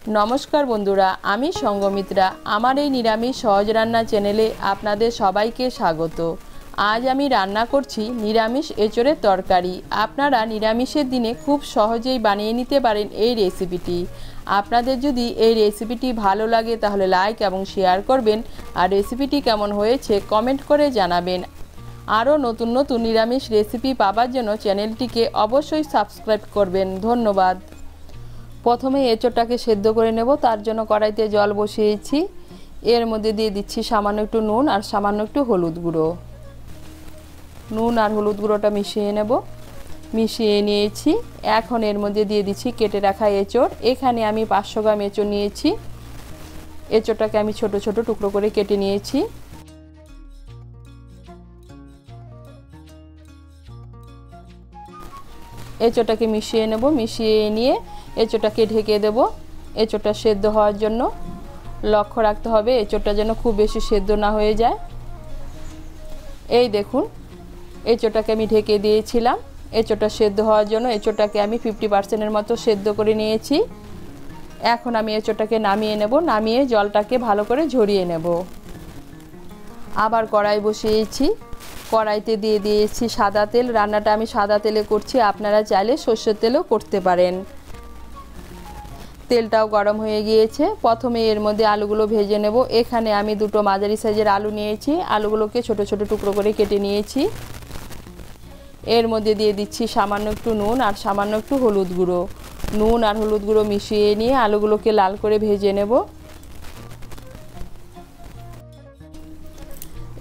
नमस्कार बंधुरा आमी संगमित्रा आमार এই নিরামিষ সহজ রান্না চ্যানেলে আপনাদের সবাইকে স্বাগত। আজ আমি রান্না করছি নিরামিষ এঁচোড়ের তরকারি। আপনারা নিরামিষের দিনে খুব সহজেই বানিয়ে নিতে পারেন এই রেসিপিটি। আপনাদের যদি এই রেসিপিটি ভালো লাগে তাহলে লাইক এবং শেয়ার করবেন আর রেসিপিটি কেমন হয়েছে কমেন্ট করে জানাবেন। আরও নতুন নতুন নিরামিষ রেসিপি পাওয়ার জন্য চ্যানেলটিকে অবশ্যই সাবস্ক্রাইব করবেন। ধন্যবাদ। প্রথমে এঁচোড়টাকে সেদ্ধ করে নেব। তার জন্য কড়াইতে জল বসিয়েছি। এর মধ্যে দিয়ে দিচ্ছি সামান্য একটু নুন আর সামান্য একটু হলুদ গুঁড়ো। নুন আর হলুদ গুঁড়োটা মিশিয়ে নেব। মিশিয়ে নিয়েছি। এখন এর মধ্যে দিয়ে দিচ্ছি কেটে রাখা এঁচোড়। এখানে আমি 500 গ্রাম এঁচোড় নিয়েছি। এঁচোড়টাকে আমি ছোট ছোট টুকরো করে কেটে নিয়েছি। এঁচোড়টাকে মিশিয়ে নেব। মিশিয়ে নিয়ে এঁচোড়টাকে ঢেকে দেব। এঁচোড়টা সেদ্ধ হওয়ার জন্য লক্ষ্য রাখতে হবে এঁচোড়টা যেন খুব বেশি সেদ্ধ না হয়ে যায়। এই দেখুন এঁচোড়টাকে আমি ঢেকে দিয়েছিলাম। এঁচোড়টা সেদ্ধ হওয়ার জন্য এঁচোড়টাকে আমি 50% মতো সেদ্ধ করে নিয়েছি। এখন আমি এঁচোড়টাকে নামিয়ে নেব। নামিয়ে জলটাকে ভালো করে ঝরিয়ে নেব। আবার কড়াই বসিয়েছি। কড়াইতে দিয়ে দিয়েছি সাদা তেল। রান্নাটা আমি সাদা তেলে করছি, আপনারা চাইলে সর্ষের তেলও করতে পারেন। তেলটাও গরম হয়ে গিয়েছে। প্রথমে এর মধ্যে আলুগুলো ভেজে নেব। এখানে আমি দুটো মাঝারি সাইজের আলু নিয়েছি। আলুগুলোকে ছোট ছোট টুকরো করে কেটে নিয়েছি। এর মধ্যে দিয়ে দিচ্ছি সামান্য একটু নুন আর সামান্য একটু হলুদ গুঁড়ো। নুন আর হলুদ গুঁড়ো মিশিয়ে নিয়ে আলুগুলোকে লাল করে ভেজে নেব।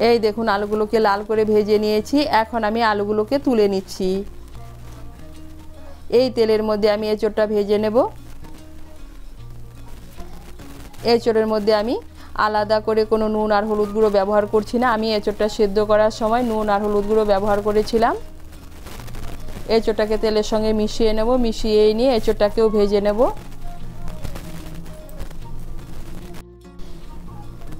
এই দেখুন আলুগুলোকে লাল করে ভেজে নিয়েছি। এখন আমি আলুগুলোকে তুলে নিচ্ছি। এই তেলের মধ্যে আমি এঁচোড়টা ভেজে নেব। এঁচোড়ের মধ্যে আমি আলাদা করে কোনো নুন আর হলুদ গুঁড়ো ব্যবহার করছি না। আমি এঁচোড়টা সেদ্ধ করার সময় নুন আর হলুদ গুঁড়ো ব্যবহার করেছিলাম। এঁচোড়টাকে তেলের সঙ্গে মিশিয়ে নেব। মিশিয়ে নিয়ে এঁচোড়টাকেও ভেজে নেব।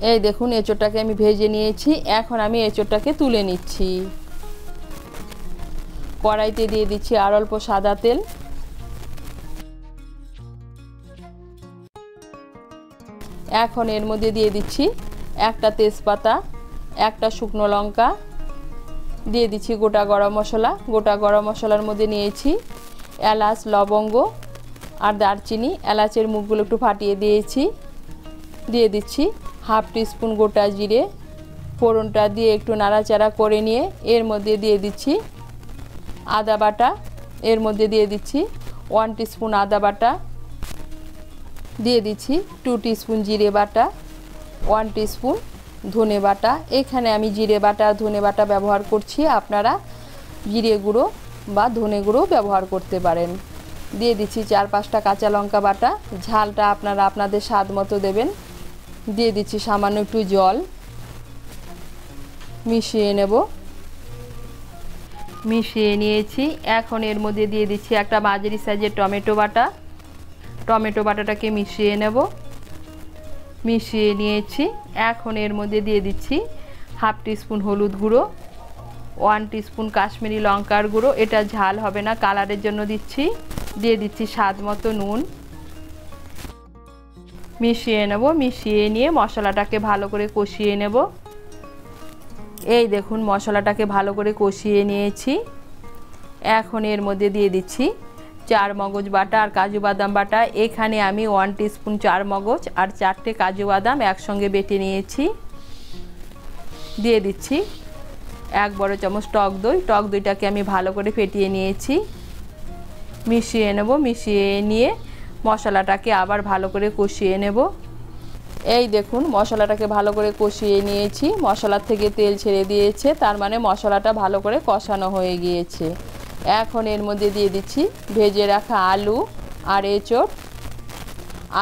এই দেখুন এঁচোড়টাকে আমি ভেজে নিয়েছি। এখন আমি এঁচোড়টাকে তুলে নিচ্ছি। কড়াইতে দিয়ে দিচ্ছি আর অল্প সাদা তেল। এখন এর মধ্যে দিয়ে দিচ্ছি একটা তেজপাতা, একটা শুকনো লঙ্কা, দিয়ে দিচ্ছি গোটা গরম মশলা। গোটা গরম মশলার মধ্যে নিয়েছি এলাচ, লবঙ্গ আর দারচিনি। এলাচের মুখগুলো একটু ফাটিয়ে দিয়েছি। দিয়ে দিচ্ছি হাফ টিস্পুন গোটা জিরে। ফোড়নটা দিয়ে একটু নাড়াচাড়া করে নিয়ে এর মধ্যে দিয়ে দিচ্ছি আদা বাটা। এর মধ্যে দিয়ে দিচ্ছি 1 টিস্পুন আদা বাটা। দিয়ে দিচ্ছি 2 টিস্পুন জিরে বাটা, 1 টিস্পুন ধনে বাটা। এখানে আমি জিরে বাটা আর ধনে বাটা ব্যবহার করছি, আপনারা জিরে গুঁড়ো বা ধনে গুঁড়ো ব্যবহার করতে পারেন। দিয়ে দিচ্ছি 4-5টা কাঁচা লঙ্কা বাটা। ঝালটা আপনারা আপনাদের স্বাদ মতো দেবেন। দিয়ে দিচ্ছি সামান্য একটু জল। মিশিয়ে নেব। মিশিয়ে নিয়েছি। এখন এর মধ্যে দিয়ে দিচ্ছি একটা মাঝারি সাইজের টমেটো বাটা। টমেটো বাটাটাকে মিশিয়ে নেব। মিশিয়ে নিয়েছি। এখন এর মধ্যে দিয়ে দিচ্ছি হাফ টিস্পুন হলুদ গুঁড়ো, 1 টিস্পুন কাশ্মীরি লঙ্কার গুঁড়ো। এটা ঝাল হবে না, কালারের জন্য দিচ্ছি। দিয়ে দিচ্ছি স্বাদ মতো নুন। মিশিয়ে নেব। মিশিয়ে নিয়ে মশলাটাকে ভালো করে কষিয়ে নেব। এই দেখুন মশলাটাকে ভালো করে কষিয়ে নিয়েছি। এখন এর মধ্যে দিয়ে দিচ্ছি 4 মগজ বাটা আর কাজু বাদাম বাটা। এখানে আমি 1 টিস্পুন 4 মগজ আর 4টে কাজু বাদাম একসঙ্গে বেটে নিয়েছি। দিয়ে দিচ্ছি 1 বড় চামচ টক দই। টক দইটাকে আমি ভালো করে ফেটিয়ে নিয়েছি। মিশিয়ে নেব। মিশিয়ে নিয়ে মশলাটাকে আবার ভালো করে কষিয়ে নেব। এই দেখুন মশলাটাকে ভালো করে কষিয়ে নিয়েছি। মশলার থেকে তেল ছেড়ে দিয়েছে, তার মানে মশলাটা ভালো করে কষানো হয়ে গিয়েছে। এখন এর মধ্যে দিয়ে দিচ্ছি ভেজে রাখা আলু আর এঁচোড়।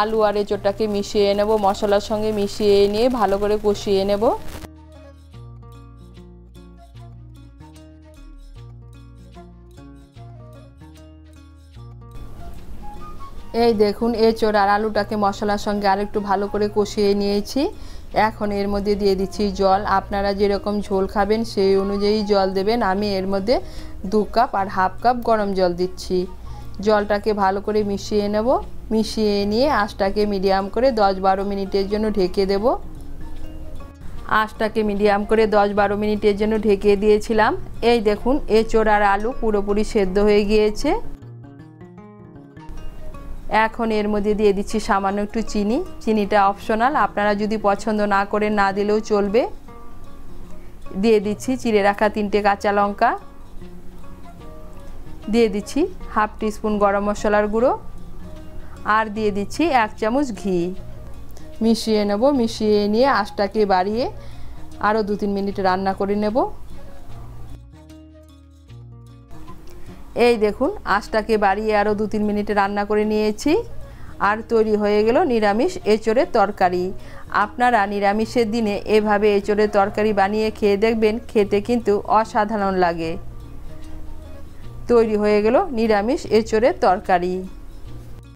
আলু আর এঁচোড়টাকে মিশিয়ে নেব। মশলার সঙ্গে মিশিয়ে নিয়ে ভালো করে কষিয়ে নেব। এই দেখুন এঁচোড় আর আলুটাকে মশলার সঙ্গে আরেকটু ভালো করে কষিয়ে নিয়েছি। এখন এর মধ্যে দিয়ে দিচ্ছি জল। আপনারা যেরকম ঝোল খাবেন সেই অনুযায়ী জল দেবেন। আমি এর মধ্যে 2 কাপ আর হাফ কাপ গরম জল দিচ্ছি। জলটাকে ভালো করে মিশিয়ে নেব। মিশিয়ে নিয়ে আঁচটাকে মিডিয়াম করে 10-12 মিনিটের জন্য ঢেকে দেব। আঁচটাকে মিডিয়াম করে 10-12 মিনিটের জন্য ঢেকে দিয়েছিলাম। এই দেখুন এঁচোড় আর আলু পুরোপুরি সেদ্ধ হয়ে গিয়েছে। এখন এর মধ্যে দিয়ে দিচ্ছি সামান্য একটু চিনি। চিনিটা অপশনাল, আপনারা যদি পছন্দ না করেন না দিলেও চলবে। দিয়ে দিচ্ছি চিড়ে রাখা 3টে কাঁচা লঙ্কা। দিয়ে দিচ্ছি হাফ টিস্পুন গরম মশলার গুঁড়ো, আর দিয়ে দিচ্ছি 1 চামচ ঘি। মিশিয়ে নেব। মিশিয়ে নিয়ে আঁচটাকে বাড়িয়ে আরও 2-3 মিনিট রান্না করে নেব। এই দেখুন আঁচটাকে বাড়িয়ে আরও 2-3 মিনিট রান্না করে নিয়েছি, আর তৈরি হয়ে গেল নিরামিষ এঁচোড়ের তরকারি। আপনারা নিরামিষের দিনে এভাবে এঁচোড়ের তরকারি বানিয়ে খেয়ে দেখবেন, খেতে কিন্তু অসাধারণ লাগে। তৈরি হয়ে গেল নিরামিষ এঁচোড়ের তরকারি।